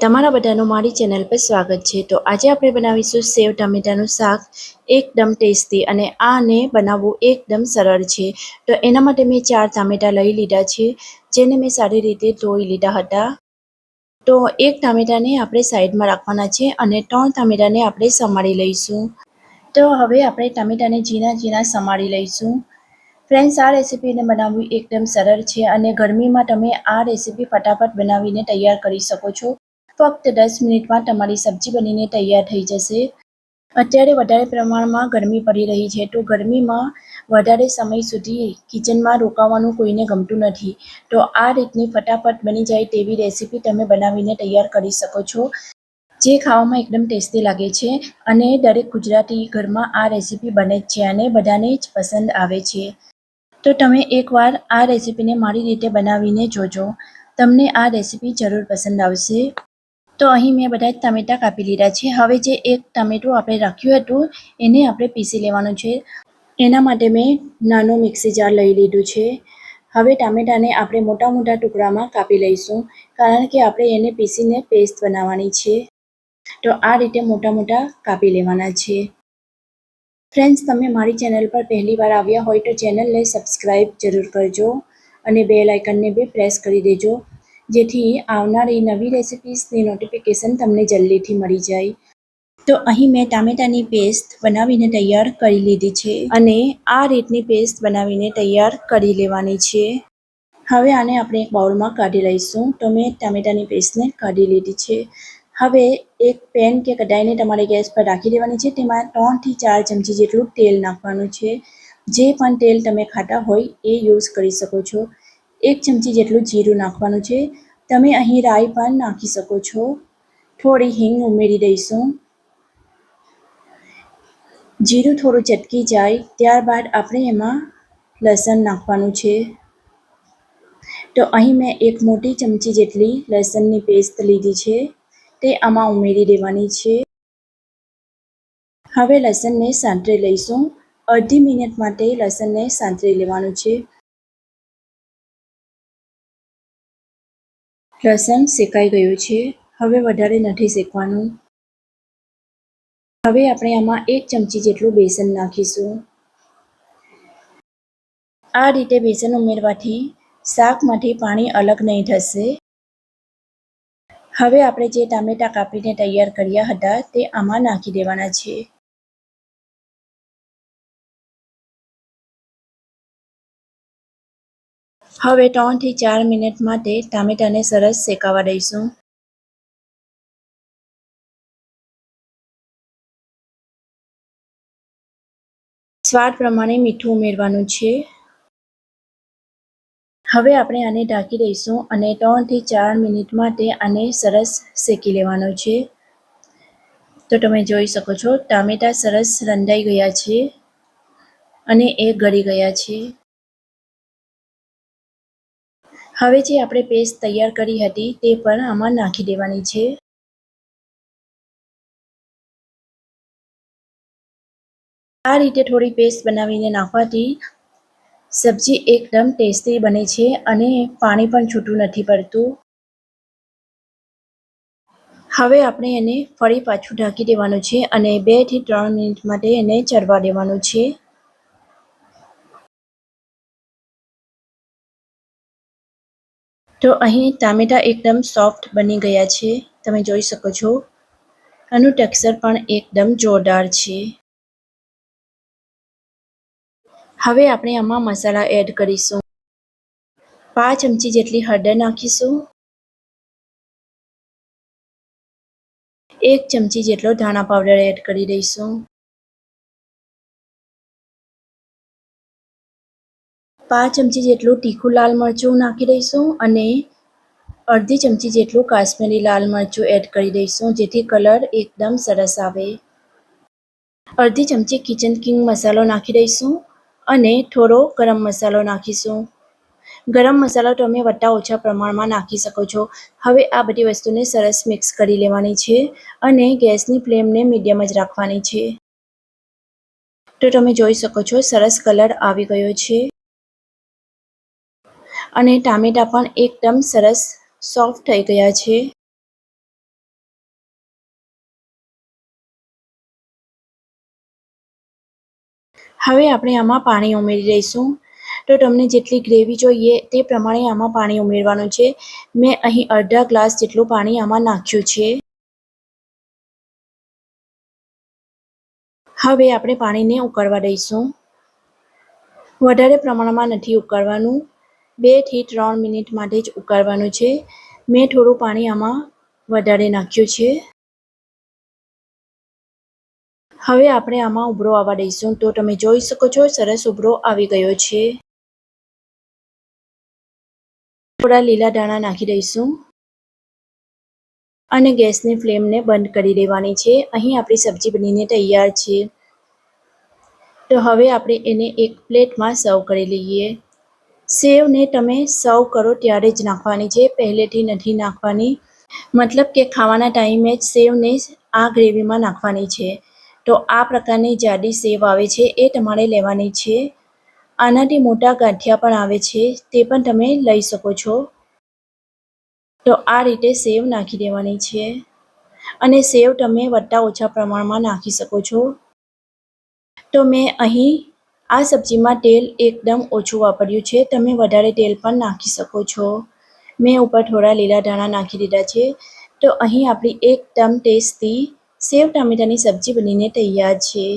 તમારા બધાનું મારી ચેનલ પર સ્વાગત છે। તો આજે આપણે બનાવીશું સેવ ટામેટાનું શાક, એકદમ ટેસ્ટી અને આને બનાવવું એકદમ સરળ છે। તો એના માટે મેં 4 ટામેટા લઈ લીધા છે, જેને મેં સારી રીતે ધોઈ લીધા હતા। તો એક ટામેટાને આપણે સાઈડમાં રાખવાના છે અને 3 ટામેટાને આપણે સમારી લઈશું। તો હવે આપણે ટામેટાને ઝીણા ઝીણા સમારી લઈશું। ફ્રેન્ડ્સ, આ રેસીપીને બનાવવી એકદમ સરળ છે અને ગરમીમાં તમે આ રેસીપી ફટાફટ બનાવીને તૈયાર કરી શકો છો। ફક્ત 10 મિનિટમાં તમારી સબ્જી બનીને તૈયાર થઈ જશે। અત્યારે વધારે પ્રમાણમાં ગરમી પડી રહી છે, તો ગરમીમાં વધારે સમય સુધી કિચનમાં રોકાવાનું કોઈને ગમતું નથી। તો આ રીતની ફટાફટ બની જાય તેવી રેસીપી તમે બનાવીને તૈયાર કરી શકો છો, જે ખાવામાં એકદમ ટેસ્ટી લાગે છે અને દરેક ગુજરાતી ઘરમાં આ રેસીપી બને જ છે અને બધાને જ પસંદ આવે છે। તો તમે એકવાર આ રેસીપીને મારી રીતે બનાવીને જોજો, તમને આ રેસીપી જરૂર પસંદ આવશે। તો અહીં મેં બધા જ ટામેટાં કાપી લીધા છે। હવે જે એક ટામેટું આપણે રાખ્યું હતું એને આપણે પીસી લેવાનું છે। એના માટે મેં નાનો મિક્સી જાર લઈ લીધું છે। હવે ટામેટાને આપણે મોટા મોટા ટુકડામાં કાપી લઈશું, કારણ કે આપણે એને પીસીને પેસ્ટ બનાવવાની છે। તો આ રીતે મોટા મોટા કાપી લેવાના છે। ફ્રેન્ડ્સ, તમે મારી ચેનલ પર પહેલી વાર આવ્યા હોય તો ચેનલને સબસ્ક્રાઈબ જરૂર કરજો અને બેલ આઇકનને બી પ્રેસ કરી દેજો, જેથી આવનારી નવી રેસિપીસની નોટિફિકેશન તમને જલ્દીથી મળી જાય। તો અહીં મેં ટામેટાની પેસ્ટ બનાવીને તૈયાર કરી લીધી છે અને આ રીતની પેસ્ટ બનાવીને તૈયાર કરી લેવાની છે। હવે આને આપણે એક બાઉલમાં કાઢી લઈશું। તો મેં ટામેટાની પેસ્ટને કાઢી લીધી છે। હવે એક પેન કે કઢાઈને તમારે ગેસ પર રાખી દેવાની છે। તેમાં 3 થી 4 ચમચી જેટલું તેલ નાખવાનું છે। જે પણ તેલ તમે ખાતા હોય એ યુઝ કરી શકો છો। 1 ચમચી જેટલું જીરું નાખવાનું છે। તમે અહીં રાઈ પણ નાખી શકો છો। થોડી હિંગ ઉમેરી દઈશું। જીરું થોડું ચટકી જાય ત્યારબાદ આપણે એમાં લસણ નાખવાનું છે। તો અહીં મેં એક મોટી ચમચી જેટલી લસણની પેસ્ટ લીધી છે, તે આમાં ઉમેરી દેવાની છે। હવે લસણને સાંતળી લઈશું। અડધી મિનિટ માટે લસણને સાંતળી લેવાનું છે। લસણ શેકાઈ ગયું છે, હવે વધારે નથી શેકવાનું। હવે આપણે આમાં 1 ચમચી જેટલું બેસન નાખીશું। આ રીતે બેસન ઉમેરવાથી શાકમાંથી પાણી અલગ નહીં થશે। હવે આપણે જે ટામેટાં કાપીને તૈયાર કર્યા હતા તે આમાં નાખી દેવાના છે। હવે 3 થી 4 મિનિટ માટે ટામેટાને સરસ શેકાવા દઈશું। સ્વાદ પ્રમાણે મીઠું ઉમેરવાનું છે। હવે આપણે આને ઢાંકી દઈશું અને 3 થી 4 મિનિટ માટે આને સરસ શેકી લેવાનું છે। તો તમે જોઈ શકો છો ટામેટાં સરસ રંધાઈ ગયા છે અને એ ગળી ગયા છે। હવે જે આપણે પેસ્ટ તૈયાર કરી હતી તે પણ આમાં નાખી દેવાની છે। આ રીતે થોડી પેસ્ટ બનાવીને નાખવાથી સબ્જી એકદમ ટેસ્ટી બને છે અને પાણી પણ છૂટું નથી પડતું। હવે આપણે એને ફરી પાછું ઢાંકી દેવાનું છે અને 2 થી 3 મિનિટ માટે એને ચડવા દેવાનું છે। તો અહીં ટામેટાં એકદમ સોફ્ટ બની ગયા છે, તમે જોઈ શકો છો। આનું ટેક્સચર પણ એકદમ જોરદાર છે। હવે આપણે આમાં મસાલા એડ કરીશું। 5 ચમચી જેટલી હળદર નાખીશું। 1 ચમચી જેટલો ધાણા પાવડર એડ કરી દઈશું। 5 ચમચી જેટલું તીખું લાલ મરચું નાખી દઈશું અને અડધી ચમચી જેટલું કાશ્મીરી લાલ મરચું એડ કરી દઈશું, જેથી કલર એકદમ સરસ આવે। અડધી ચમચી કિચન કિંગ મસાલો નાખી દઈશું અને થોડો ગરમ મસાલો નાખીશું। ગરમ મસાલો તમે વત્તા ઓછા પ્રમાણમાં નાખી શકો છો। હવે આ બધી વસ્તુને સરસ મિક્સ કરી લેવાની છે અને ગેસની ફ્લેમને મીડિયમ જ રાખવાની છે। તો તમે જોઈ શકો છો સરસ કલર આવી ગયો છે અને ટામેટાં પણ એકદમ સરસ સોફ્ટ થઈ ગયા છે। હવે આપણે આમાં પાણી ઉમેરી દઈશું. તો તમને જેટલી ગ્રેવી જોઈએ તે પ્રમાણે આમાં પાણી ઉમેરવાનું છે. મેં અહીં અડધા ગ્લાસ જેટલું પાણી આમાં નાખ્યું છે. હવે આપણે પાણીને ઉકળવા દઈશું. વધારે પ્રમાણમાં નથી ઉકાળવાનું, 2 થી 3 મિનિટ માટે જ ઉકાળવાનું છે. મેં થોડું પાણી આમાં વધારે નાખ્યું છે. હવે આપણે આમાં ઉભરો આવવા દઈશું. તો તમે જોઈ શકો છો સરસ ઉભરો આવી ગયો છે. થોડા લીલા ધાણા નાખી દઈશું અને ગેસની ફ્લેમને બંધ કરી દેવાની છે. અહીં આપણી સબ્જી બનીને તૈયાર છે. તો હવે આપણે એને એક પ્લેટમાં સર્વ કરી લઈએ. સેવને તમે સર્વ કરો ત્યારે જ નાખવાની છે, પહેલેથી નથી નાખવાની. મતલબ કે ખાવાના ટાઈમે જ સેવને આ ગ્રેવીમાં નાખવાની છે. તો આ પ્રકારની જાડી સેવ આવે છે એ તમારે લેવાની છે. આનાથી મોટા ગાંઠિયા પણ આવે છે, તે પણ તમે લઈ શકો છો. તો આ રીતે સેવ નાખી દેવાની છે અને સેવ તમે વધતા ઓછા પ્રમાણમાં નાખી શકો છો. તો મેં અહીં આ સબ્જીમાં તેલ એકદમ ઓછું વાપર્યું છે. તમે વધારે તેલ પણ નાખી શકો છો. મેં ઉપર થોડા લીલા ધાણા નાખી દીધા છે. તો અહીં આપણી એકદમ ટેસ્ટી સેવ ટામેટાની સબ્જી બનીને તૈયાર છે.